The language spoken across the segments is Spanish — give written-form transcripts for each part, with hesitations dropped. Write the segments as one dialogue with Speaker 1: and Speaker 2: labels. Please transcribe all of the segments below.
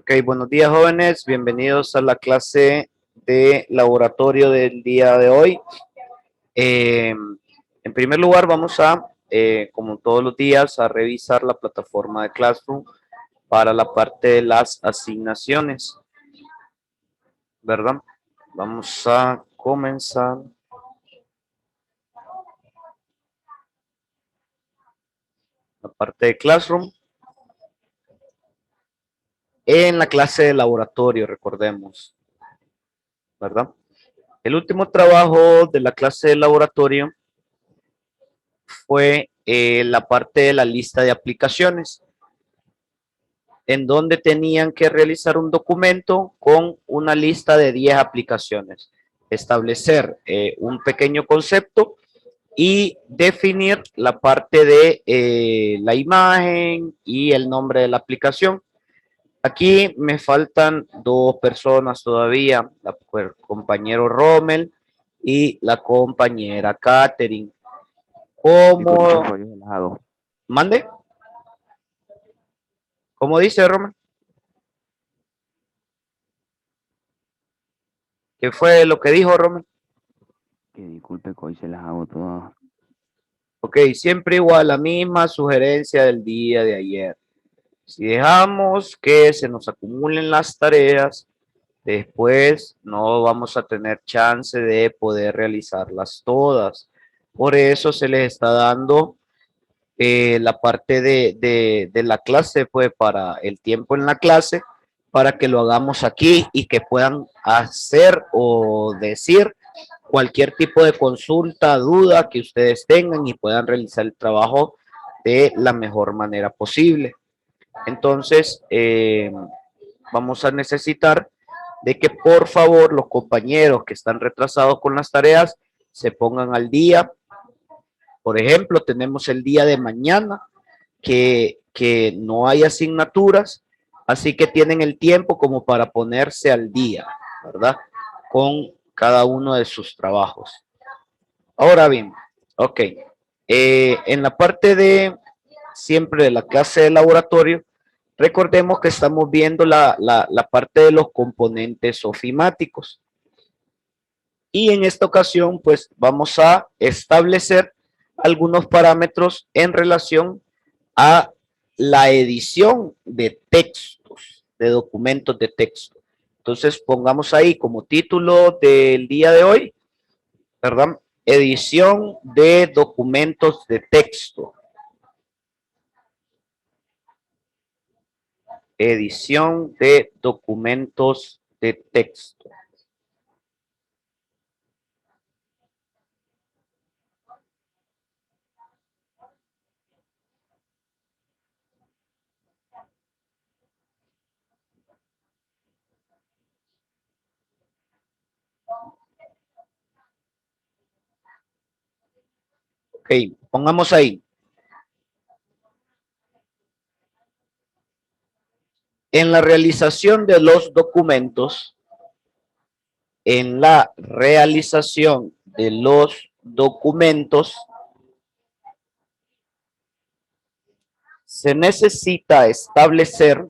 Speaker 1: Ok, buenos días jóvenes, bienvenidos a la clase de laboratorio del día de hoy. En primer lugar vamos a, como todos los días, a revisar la plataforma de Classroom para la parte de las asignaciones, ¿verdad? Vamos a comenzar. La parte de Classroom. En la clase de laboratorio, recordemos, ¿verdad? El último trabajo de la clase de laboratorio fue la parte de la lista de aplicaciones, en donde tenían que realizar un documento con una lista de 10 aplicaciones, establecer un pequeño concepto y definir la parte de la imagen y el nombre de la aplicación. Aquí me faltan dos personas todavía, el compañero Rommel y la compañera Katherine.
Speaker 2: Disculpe,
Speaker 1: ¿Cómo?
Speaker 2: profe, yo se las hago.
Speaker 1: ¿Mande? ¿Cómo dice Rommel? ¿Qué fue lo que dijo Rommel?
Speaker 2: Que disculpe que hoy se las hago todas.
Speaker 1: Ok, siempre igual, la misma sugerencia del día de ayer. Si dejamos que se nos acumulen las tareas, después no vamos a tener chance de poder realizarlas todas. Por eso se les está dando la parte de la clase, pues para el tiempo en la clase, para que lo hagamos aquí y que puedan hacer o decir cualquier tipo de consulta, duda que ustedes tengan y puedan realizar el trabajo de la mejor manera posible. Entonces, vamos a necesitar de que por favor los compañeros que están retrasados con las tareas se pongan al día. Por ejemplo, tenemos el día de mañana que no hay asignaturas, así que tienen el tiempo como para ponerse al día, ¿verdad? Con cada uno de sus trabajos. Ahora bien, ok, en la parte de siempre de la clase de laboratorio, recordemos que estamos viendo la parte de los componentes ofimáticos. Y en esta ocasión, pues vamos a establecer algunos parámetros en relación a la edición de textos, de documentos de texto. Entonces, pongamos ahí como título del día de hoy, ¿verdad? Edición de documentos de texto. Edición de documentos de texto. Ok, pongamos ahí. En la realización de los documentos, en la realización de los documentos, se necesita establecer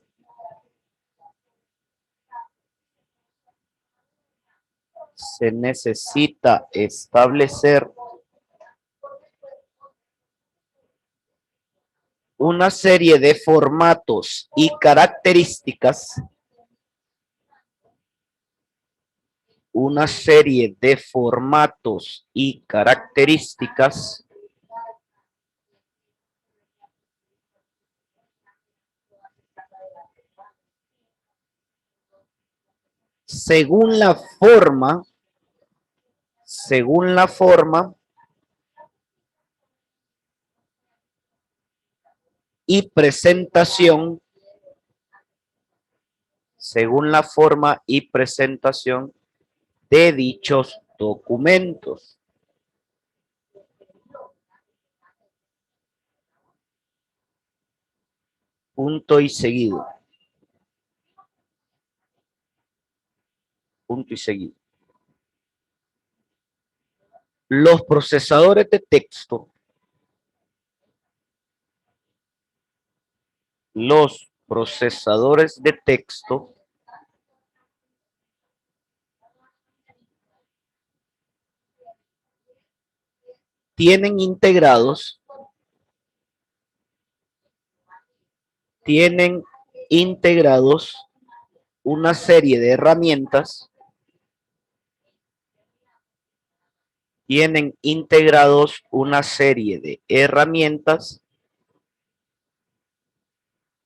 Speaker 1: una serie de formatos y características, según la forma, según la forma y presentación, según la forma y presentación de dichos documentos. Punto y seguido. Punto y seguido. Los procesadores de texto, los procesadores de texto tienen integrados una serie de herramientas,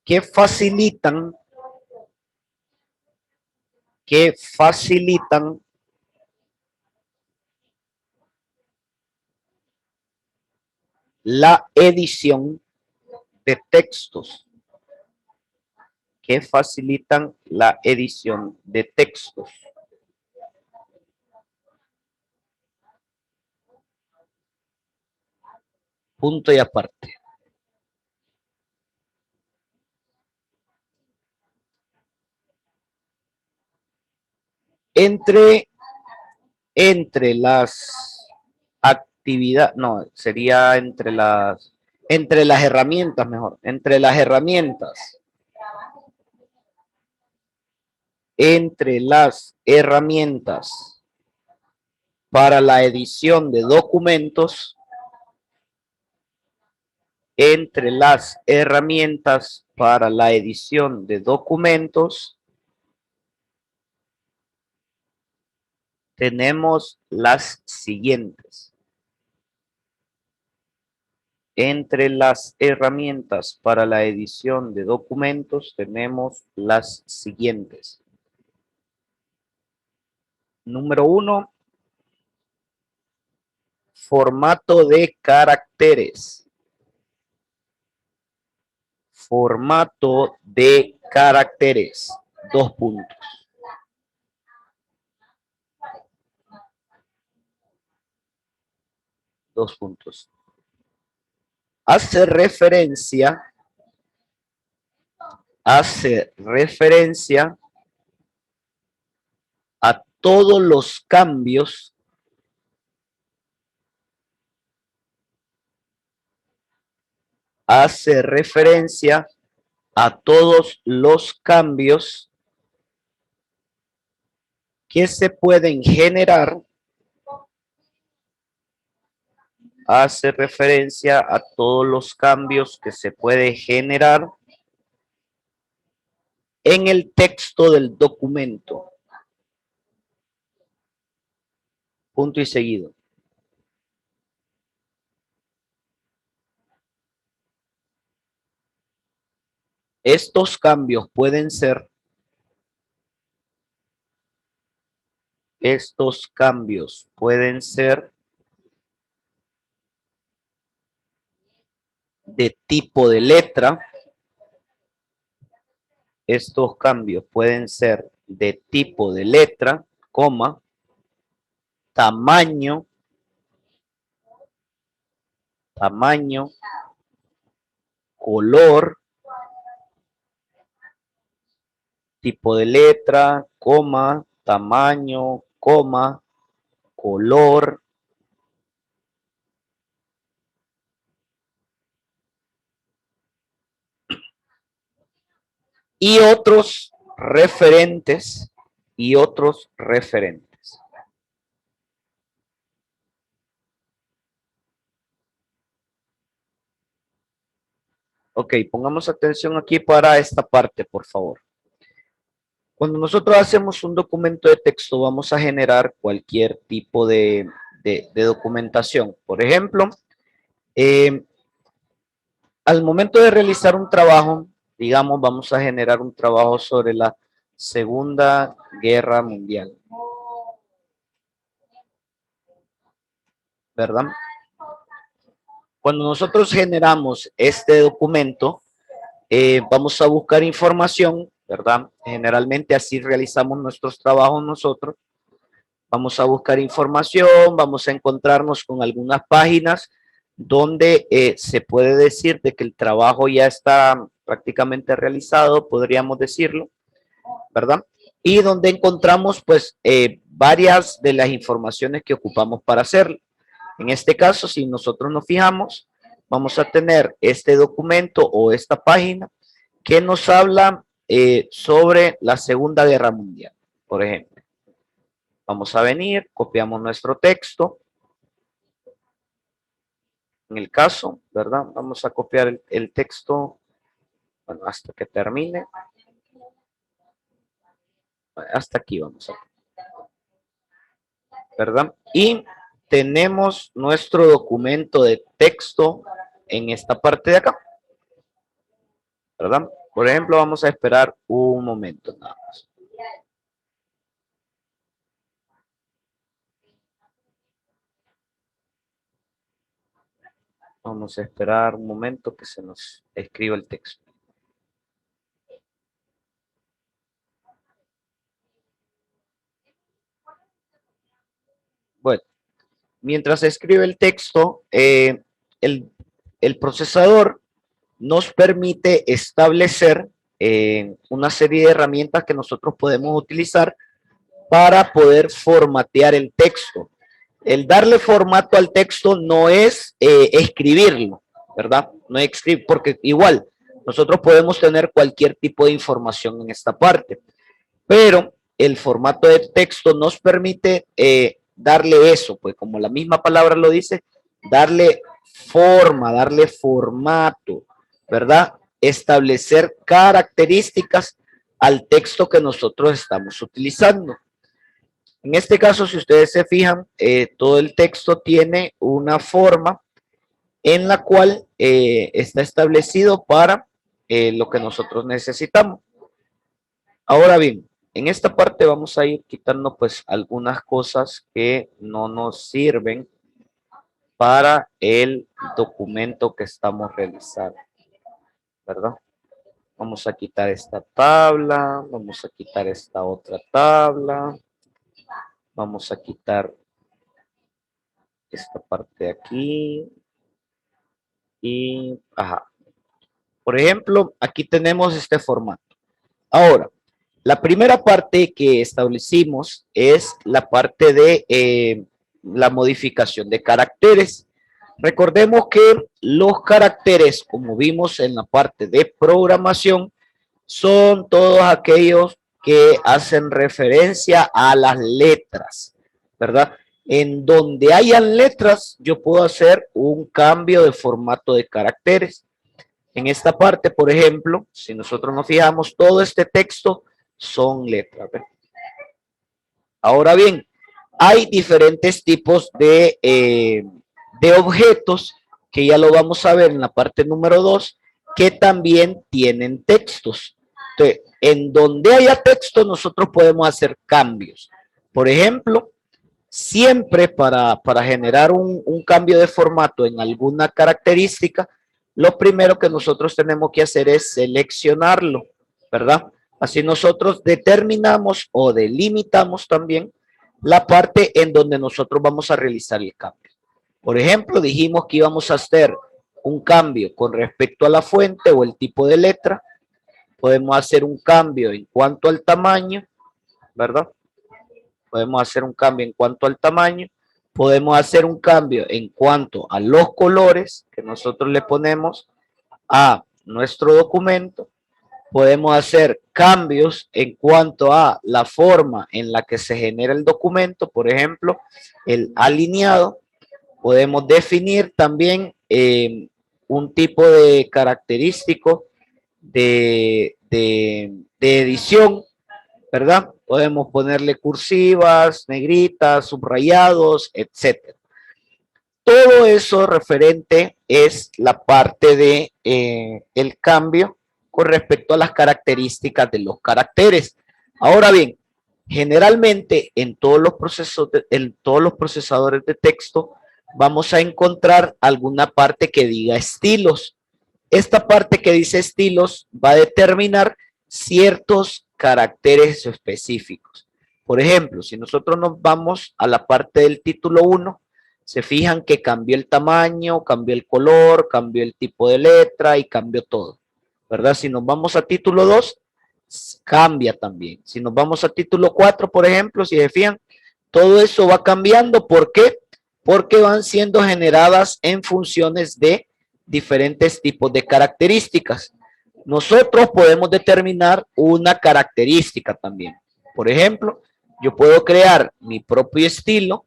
Speaker 1: que facilitan la edición de textos, punto y aparte. Entre las actividades, no, sería entre las herramientas, mejor, entre las herramientas para la edición de documentos, tenemos las siguientes. Entre las herramientas para la edición de documentos tenemos las siguientes. Número 1, formato de caracteres. Formato de caracteres. 2 puntos. Hace referencia a todos los cambios que se pueden generar, en el texto del documento. Punto y seguido. Estos cambios pueden ser de tipo de letra. Coma, tamaño, color, tipo de letra, coma, tamaño, coma, color, y otros referentes, Ok, pongamos atención aquí para esta parte, por favor. Cuando nosotros hacemos un documento de texto, vamos a generar cualquier tipo de documentación. Por ejemplo, al momento de realizar un trabajo, digamos, vamos a generar un trabajo sobre la Segunda Guerra Mundial, ¿verdad? Cuando nosotros generamos este documento, vamos a buscar información, ¿verdad? Generalmente así realizamos nuestros trabajos nosotros. Vamos a buscar información, vamos a encontrarnos con algunas páginas donde se puede decir de que el trabajo ya está prácticamente realizado, podríamos decirlo, ¿verdad? Y donde encontramos pues varias de las informaciones que ocupamos para hacerlo. En este caso, si nosotros nos fijamos, vamos a tener este documento o esta página que nos habla sobre la Segunda Guerra Mundial, por ejemplo. Vamos a venir, copiamos nuestro texto. En el caso, ¿verdad? Vamos a copiar el texto, bueno, hasta que termine. Hasta aquí vamos a, ¿verdad? Y tenemos nuestro documento de texto en esta parte de acá, ¿verdad? Por ejemplo, vamos a esperar un momento nada más. Vamos a esperar un momento que se nos escriba el texto. Bueno, mientras se escribe el texto, el procesador nos permite establecer una serie de herramientas que nosotros podemos utilizar para poder formatear el texto. El darle formato al texto no es escribirlo, ¿verdad? No es escribir, porque igual nosotros podemos tener cualquier tipo de información en esta parte, pero el formato de texto nos permite darle eso, pues como la misma palabra lo dice, darle forma, darle formato, ¿verdad? Establecer características al texto que nosotros estamos utilizando. En este caso, si ustedes se fijan, todo el texto tiene una forma en la cual está establecido para lo que nosotros necesitamos. Ahora bien, en esta parte vamos a ir quitando pues algunas cosas que no nos sirven para el documento que estamos realizando, ¿verdad? Vamos a quitar esta tabla, vamos a quitar esta otra tabla, vamos a quitar esta parte de aquí y, ajá. Por ejemplo, aquí tenemos este formato. Ahora, la primera parte que establecimos es la parte de la modificación de caracteres. Recordemos que los caracteres, como vimos en la parte de programación, son todos aquellos que hacen referencia a las letras, ¿verdad? En donde hayan letras, yo puedo hacer un cambio de formato de caracteres. En esta parte, por ejemplo, si nosotros nos fijamos, todo este texto son letras. ¿Ven? Ahora bien, hay diferentes tipos de objetos que ya lo vamos a ver en la parte número 2, que también tienen textos. Entonces, en donde haya texto, nosotros podemos hacer cambios. Por ejemplo, siempre para generar un cambio de formato en alguna característica, lo primero que nosotros tenemos que hacer es seleccionarlo, ¿verdad? Así nosotros determinamos o delimitamos también la parte en donde nosotros vamos a realizar el cambio. Por ejemplo, dijimos que íbamos a hacer un cambio con respecto a la fuente o el tipo de letra. Podemos hacer un cambio en cuanto al tamaño, ¿verdad? Podemos hacer un cambio en cuanto al tamaño. Podemos hacer un cambio en cuanto a los colores que nosotros le ponemos a nuestro documento. Podemos hacer cambios en cuanto a la forma en la que se genera el documento, por ejemplo, el alineado. Podemos definir también un tipo de característico de edición, ¿verdad? Podemos ponerle cursivas, negritas, subrayados, etcétera. Todo eso referente es la parte de el cambio con respecto a las características de los caracteres. Ahora bien, generalmente en todos los procesadores de texto vamos a encontrar alguna parte que diga estilos. Esta parte que dice estilos va a determinar ciertos caracteres específicos. Por ejemplo, si nosotros nos vamos a la parte del título 1, se fijan que cambió el tamaño, cambió el color, cambió el tipo de letra y cambió todo, ¿verdad? Si nos vamos a título 2, cambia también. Si nos vamos a título 4, por ejemplo, si se fijan, todo eso va cambiando. ¿Por qué? Porque van siendo generadas en funciones de diferentes tipos de características. Nosotros podemos determinar una característica también. Por ejemplo, yo puedo crear mi propio estilo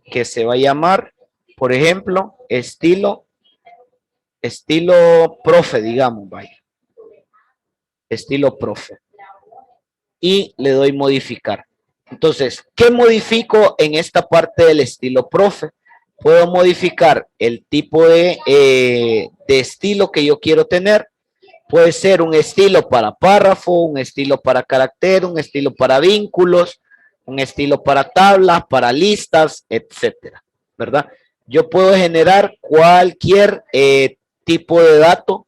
Speaker 1: que se va a llamar, por ejemplo, estilo profe, digamos, vaya. Estilo profe. Y le doy modificar. Entonces, ¿qué modifico en esta parte del estilo profe? Puedo modificar el tipo de estilo que yo quiero tener. Puede ser un estilo para párrafo, un estilo para carácter, un estilo para vínculos, un estilo para tablas, para listas, etcétera, ¿verdad? Yo puedo generar cualquier tipo de dato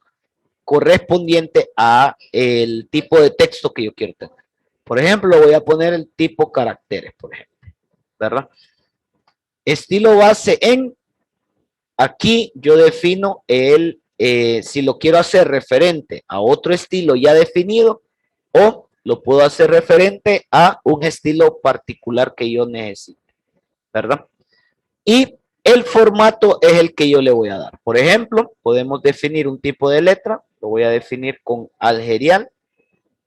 Speaker 1: correspondiente a el tipo de texto que yo quiero tener. Por ejemplo, voy a poner el tipo caracteres, por ejemplo, ¿verdad? Estilo base en, aquí yo defino si lo quiero hacer referente a otro estilo ya definido o lo puedo hacer referente a un estilo particular que yo necesite, ¿verdad? Y el formato es el que yo le voy a dar. Por ejemplo, podemos definir un tipo de letra, lo voy a definir con algerial,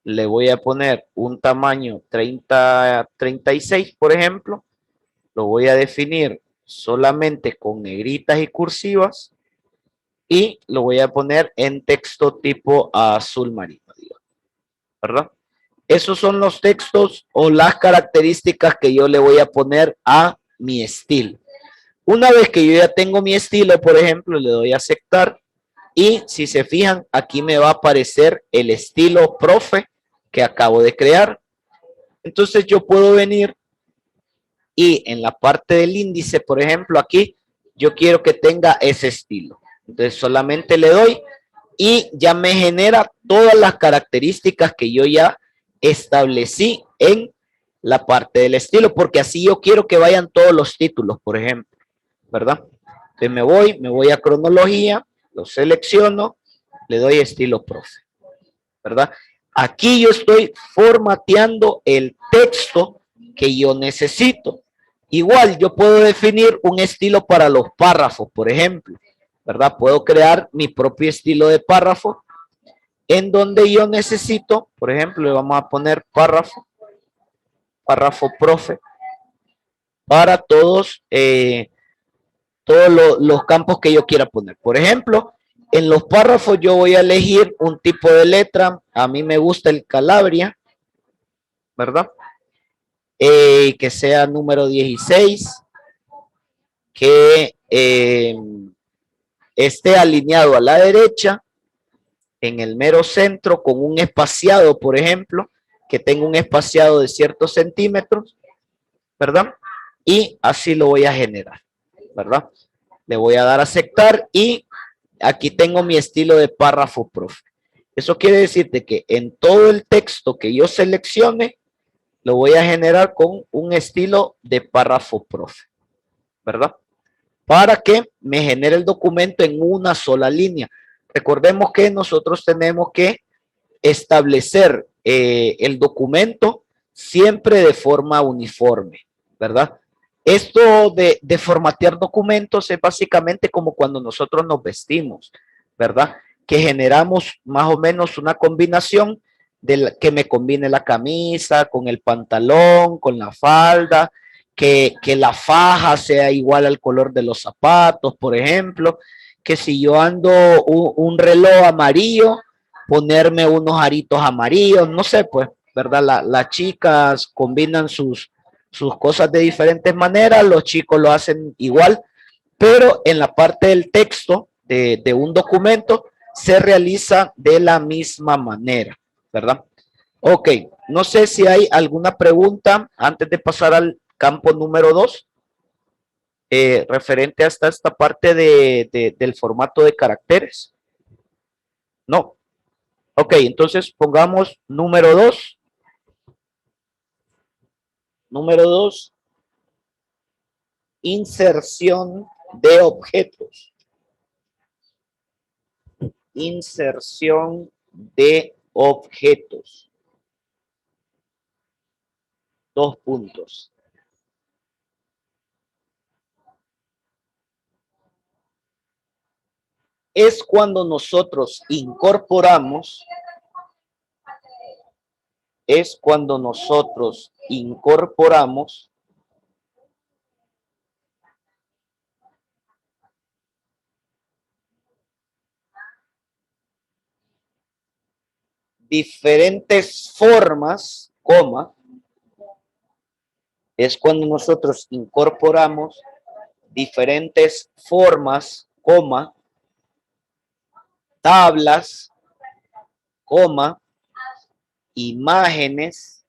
Speaker 1: le voy a poner un tamaño 36, por ejemplo, lo voy a definir solamente con negritas y cursivas y lo voy a poner en texto tipo azul marino, ¿verdad? Esos son los textos o las características que yo le voy a poner a mi estilo. Una vez que yo ya tengo mi estilo, por ejemplo, le doy a aceptar y si se fijan, aquí me va a aparecer el estilo profe que acabo de crear. Entonces yo puedo venir y en la parte del índice, por ejemplo, aquí yo quiero que tenga ese estilo. Entonces solamente le doy y ya me genera todas las características que yo ya establecí en la parte del estilo, porque así yo quiero que vayan todos los títulos, por ejemplo, ¿verdad? Entonces me voy a cronología, lo selecciono, le doy estilo profe, ¿verdad? Aquí yo estoy formateando el texto que yo necesito. Igual yo puedo definir un estilo para los párrafos, por ejemplo, ¿verdad? Puedo crear mi propio estilo de párrafo en donde yo necesito, por ejemplo, le vamos a poner párrafo profe, para todos los campos que yo quiera poner. Por ejemplo, en los párrafos yo voy a elegir un tipo de letra. A mí me gusta el Calabria, ¿verdad? Que sea número 16, que esté alineado a la derecha, en el mero centro, con un espaciado, por ejemplo, que tenga un espaciado de ciertos centímetros, ¿verdad? Y así lo voy a generar, ¿verdad? Le voy a dar a aceptar y aquí tengo mi estilo de párrafo profe. Eso quiere decirte que en todo el texto que yo seleccione, lo voy a generar con un estilo de párrafo profe, ¿verdad? Para que me genere el documento en una sola línea. Recordemos que nosotros tenemos que establecer el documento siempre de forma uniforme, ¿verdad? Esto de formatear documentos es básicamente como cuando nosotros nos vestimos, ¿verdad? Que generamos más o menos una combinación que me combine la camisa con el pantalón, con la falda, que la faja sea igual al color de los zapatos, por ejemplo, que si yo ando un reloj amarillo, ponerme unos aritos amarillos, no sé, pues, ¿verdad? Las chicas combinan sus cosas de diferentes maneras, los chicos lo hacen igual, pero en la parte del texto de un documento se realiza de la misma manera, ¿verdad? Ok, no sé si hay alguna pregunta antes de pasar al campo número 2, referente hasta esta parte del formato de caracteres. No. Ok, entonces pongamos número 2. Número 2, inserción de objetos. Inserción de objetos. 2 puntos. es cuando nosotros incorporamos, diferentes formas, coma, es cuando nosotros incorporamos diferentes formas, coma, tablas, coma, imágenes,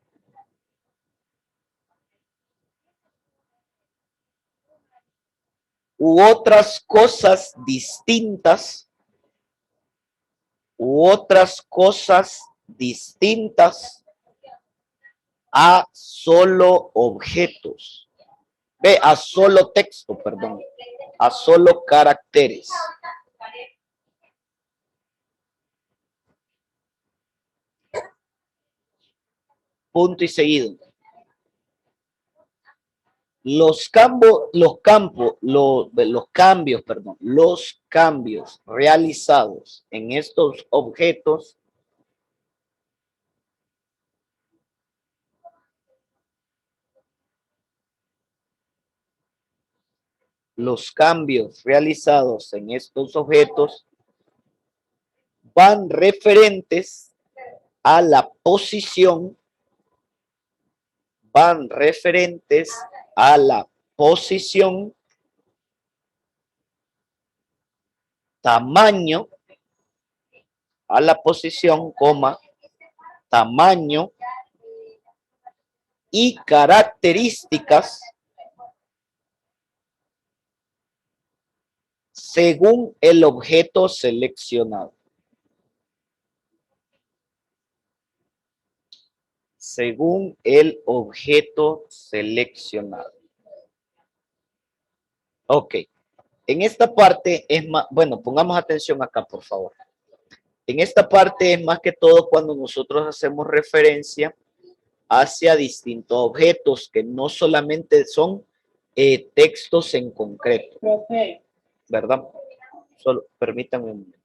Speaker 1: u otras cosas distintas, a solo objetos. Ve, a solo texto, perdón, a solo caracteres. Punto y seguido. Los cambios realizados en estos objetos van referentes a la posición, tamaño, coma, tamaño y características según el objeto seleccionado. Según el objeto seleccionado. Ok. En esta parte es más, bueno, pongamos atención acá, por favor. En esta parte es más que todo cuando nosotros hacemos referencia hacia distintos objetos que no solamente son textos en concreto. ¿Verdad? Solo permítanme un momento.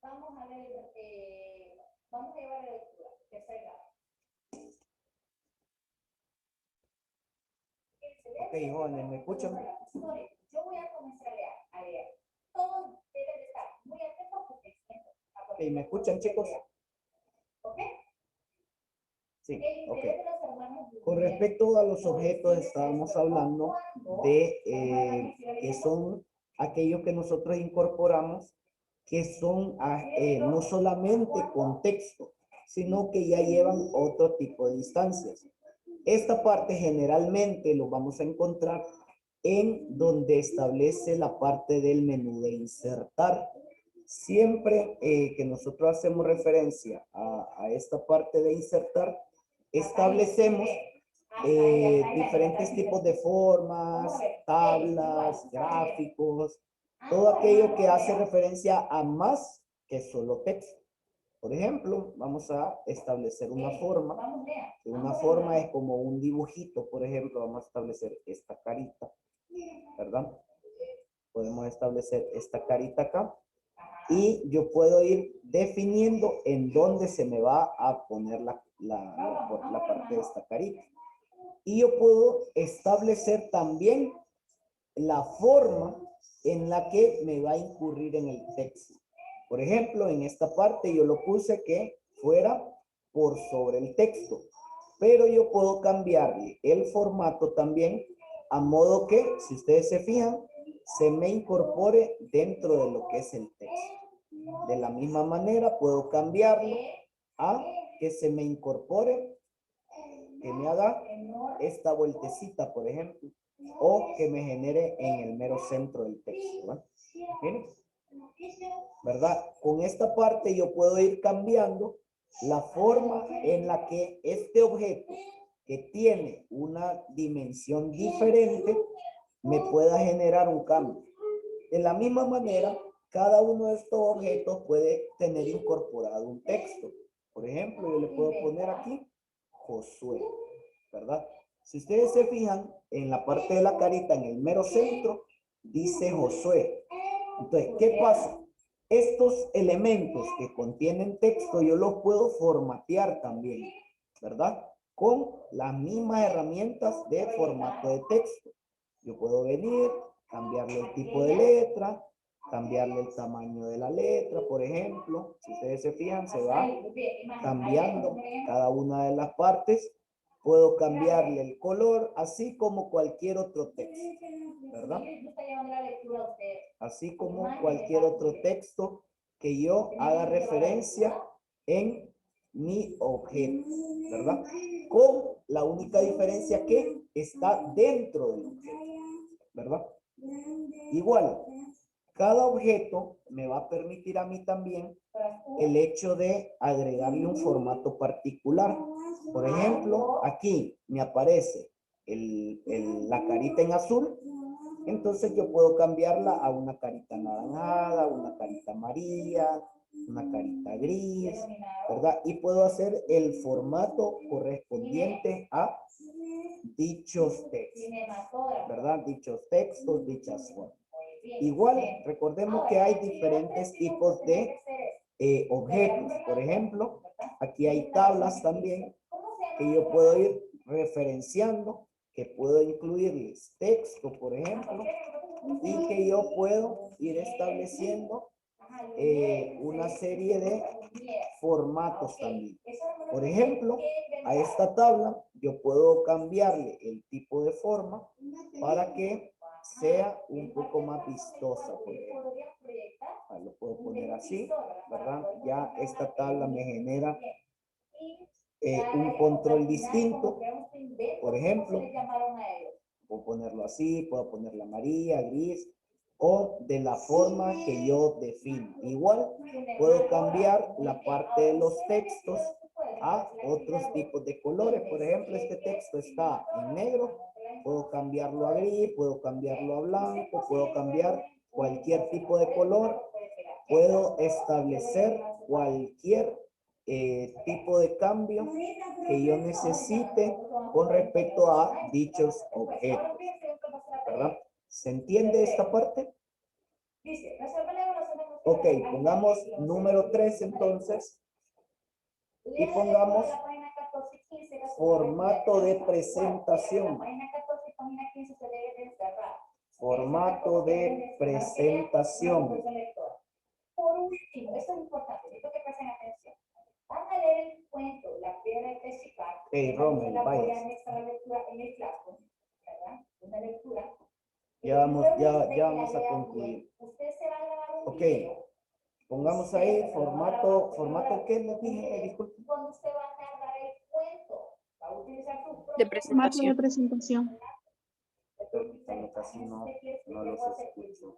Speaker 3: Vamos a ver, vamos a llevar la lectura, tercer grado. Ok, jóvenes, ¿me escuchan? Yo voy a comenzar a leer. Todos deben estar muy atentos porque ok, ¿me escuchan, chicos? ¿Ok? Sí, ok. Con respecto a los objetos, estábamos hablando de que son aquellos que nosotros incorporamos, que son no solamente contexto, sino que ya llevan otro tipo de instancias. Esta parte generalmente lo vamos a encontrar en donde establece la parte del menú de insertar. Siempre que nosotros hacemos referencia a esta parte de insertar, establecemos diferentes tipos de formas, tablas, gráficos, todo aquello que hace referencia a más que solo texto. Por ejemplo, vamos a establecer una forma. Una forma es como un dibujito, por ejemplo, vamos a establecer esta carita, ¿verdad?
Speaker 4: Podemos establecer esta carita acá. Y yo puedo ir definiendo en dónde se me va a poner la parte de esta carita. Y yo puedo establecer también la forma en la que me va a incurrir en el texto. Por ejemplo, en esta parte yo lo puse que fuera por sobre el texto, pero yo puedo cambiarle el formato también a modo que, si ustedes se fijan, se me incorpore dentro de lo que es el texto. De la misma manera puedo cambiarlo a que se me incorpore, que me haga esta vueltecita, por ejemplo, o que me genere en el mero centro del texto, ¿verdad? Miren, ¿verdad? Con esta parte yo puedo ir cambiando la forma en la que este objeto, que tiene una dimensión diferente, me pueda generar un cambio. De la misma manera, cada uno de estos objetos puede tener incorporado un texto. Por ejemplo, yo le puedo poner aquí Josué, ¿verdad? Si ustedes se fijan, en la parte de la carita, en el mero centro, dice Josué. Entonces, ¿qué pasa? Estos elementos que contienen texto, yo los puedo formatear también, ¿verdad? Con las mismas herramientas de formato de texto. Yo puedo venir, cambiarle el tipo de letra, cambiarle el tamaño de la letra, por ejemplo. Si ustedes se fijan, se va cambiando cada una de las partes. Puedo cambiarle el color, así como cualquier otro texto, ¿verdad? Así como cualquier otro texto que yo haga referencia en mi objeto, ¿verdad? Con la única diferencia que está dentro del objeto, ¿verdad? Igual, cada objeto me va a permitir a mí también el hecho de agregarle un formato particular. Por ejemplo, aquí me aparece la carita en azul. Entonces yo puedo cambiarla a una carita anaranjada, una carita amarilla, una carita gris, ¿verdad? Y puedo hacer el formato correspondiente a dichos textos, ¿verdad? Dichos textos, dichas formas. Igual, recordemos que hay diferentes tipos de objetos. Por ejemplo, aquí hay tablas también que yo puedo ir referenciando, que puedo incluirles texto, por ejemplo, y que yo puedo ir estableciendo una serie de formatos también. Por ejemplo, a esta tabla yo puedo cambiarle el tipo de forma para que sea un poco más vistosa. Por ejemplo. Lo puedo poner así, ¿verdad? Ya esta tabla me genera un control distinto. Por ejemplo, puedo ponerlo así, puedo ponerla amarilla, gris, o de la forma que yo defino. Igual puedo cambiar la parte de los textos a otros tipos de colores. Por ejemplo, este texto está en negro, puedo cambiarlo a gris, puedo cambiarlo a blanco, puedo cambiar cualquier tipo de color, puedo establecer cualquier tipo de cambio que yo necesite con respecto a dichos objetos, ¿verdad? ¿Se entiende esta parte? Ok, pongamos número 3 entonces y pongamos formato de presentación. Formato de presentación.
Speaker 3: Por último, esto es importante, necesito que presten atención. Van a leer el cuento La Piedra de Teshikar.
Speaker 4: Rommel, vaya.
Speaker 3: Esta lectura en el Classroom, ¿verdad? Una lectura.
Speaker 4: Ya vamos a concluir.
Speaker 3: Usted se va a grabar un
Speaker 4: ok,
Speaker 3: video.
Speaker 4: pongamos ahí formato ¿qué les dije? Disculpe.
Speaker 3: Cuando usted va a narrar el cuento, va a utilizar su
Speaker 5: De
Speaker 3: propio
Speaker 5: presentación.
Speaker 3: presentación.
Speaker 4: Permítanme, casi no los escucho.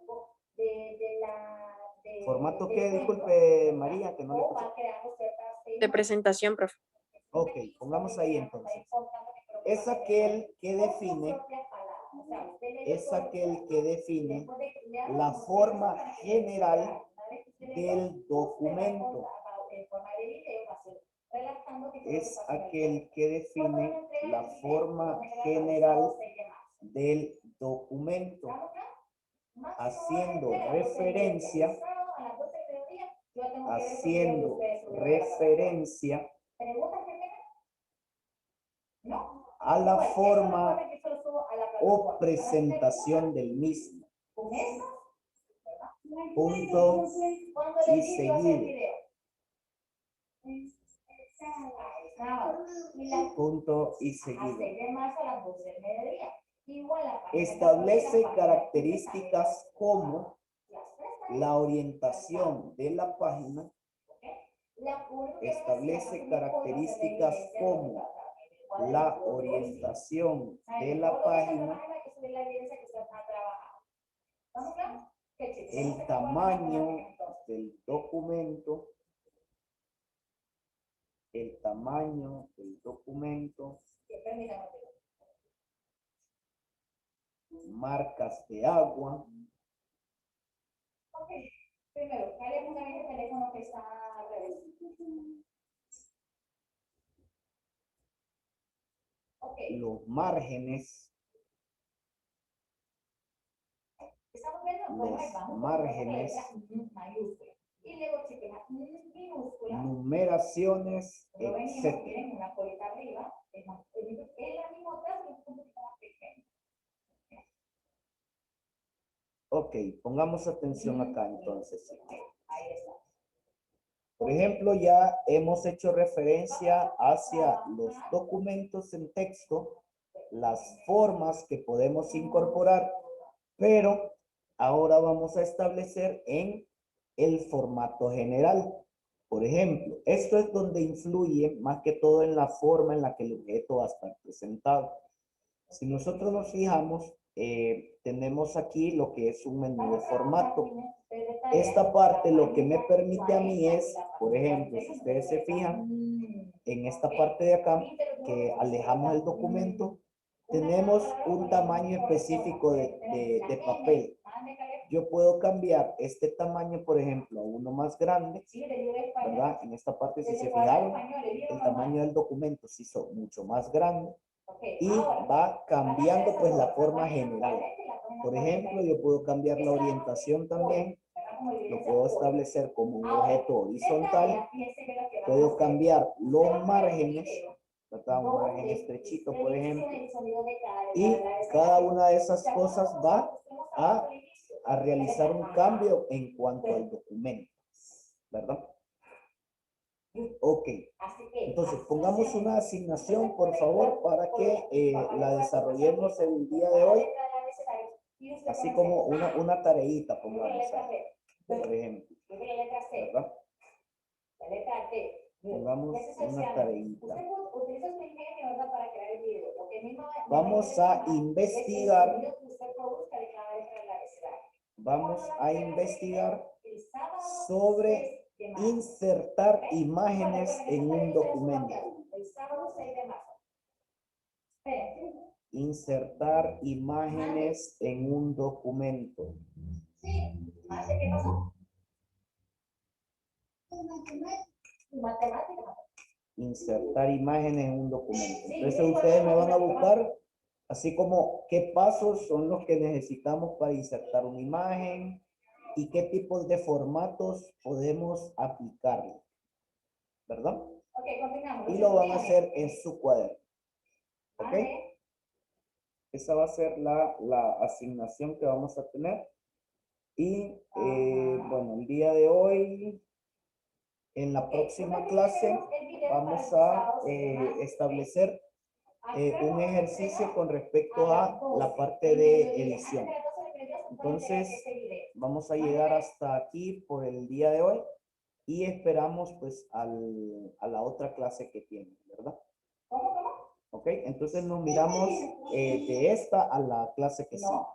Speaker 4: ¿Formato qué? Disculpe, María, que no le escuché.
Speaker 5: De presentación, profe.
Speaker 4: Ok, pongamos ahí entonces. Es aquel que define la forma general del documento. Es aquel que define la forma general del documento. haciendo referencia a la forma o presentación del mismo. Punto y seguido. Punto y seguido. Establece características como la orientación de la página. Establece características como la orientación de la página, el tamaño del documento, marcas de agua.
Speaker 3: Primero, ¿cuál es el teléfono que está al revés?
Speaker 4: Los márgenes.
Speaker 3: Estamos viendo
Speaker 4: Los márgenes.
Speaker 3: Y luego chequea minúscula.
Speaker 4: Numeraciones, etc.
Speaker 3: Tienen una colita arriba. En la misma clase es un poquito más pequeño.
Speaker 4: Ok, pongamos atención acá entonces.
Speaker 3: Ahí está.
Speaker 4: Por ejemplo, ya hemos hecho referencia hacia los documentos en texto, las formas que podemos incorporar, pero ahora vamos a establecer en el formato general. Por ejemplo, esto es donde influye más que todo en la forma en la que el objeto va a estar presentado. Si nosotros nos fijamos, tenemos aquí lo que es un menú de formato. Esta parte lo que me permite a mí es, por ejemplo, si ustedes se fijan, en esta parte de acá, que alejamos el documento, tenemos un tamaño específico de papel. Yo puedo cambiar este tamaño, por ejemplo, a uno más grande, ¿verdad? En esta parte, si se fijaron, el tamaño del documento se hizo mucho más grande y va cambiando pues la forma general. Por ejemplo, yo puedo cambiar la orientación también. Lo puedo establecer como un objeto horizontal. Puedo cambiar los márgenes, ¿verdad? Un margen estrechito, por ejemplo. Y cada una de esas cosas va a realizar un cambio en cuanto al documento, ¿verdad? Ok. Entonces, pongamos una asignación, por favor, para que la desarrollemos el día de hoy. Así como una tareita, pongamos ahí, por ejemplo, ¿verdad? Pongamos una tareita. Vamos a investigar. Vamos a investigar sobre insertar imágenes en un documento. Insertar imágenes en un documento.
Speaker 3: ¿Qué pasó?
Speaker 4: Insertar imágenes en un documento. Entonces ustedes me van a buscar así como qué pasos son los que necesitamos para insertar una imagen y qué tipos de formatos podemos aplicarle, ¿verdad?
Speaker 3: Okay, continuamos.
Speaker 4: Y lo van a hacer en su cuaderno. ¿Ok? Esa va a ser la asignación que vamos a tener. Y bueno, el día de hoy, en la próxima clase, vamos a establecer un ejercicio con respecto a la parte de edición. Entonces, vamos a llegar hasta aquí por el día de hoy y esperamos pues a la otra clase que tienen, ¿verdad? Ok, entonces nos miramos de esta a la clase que sigue.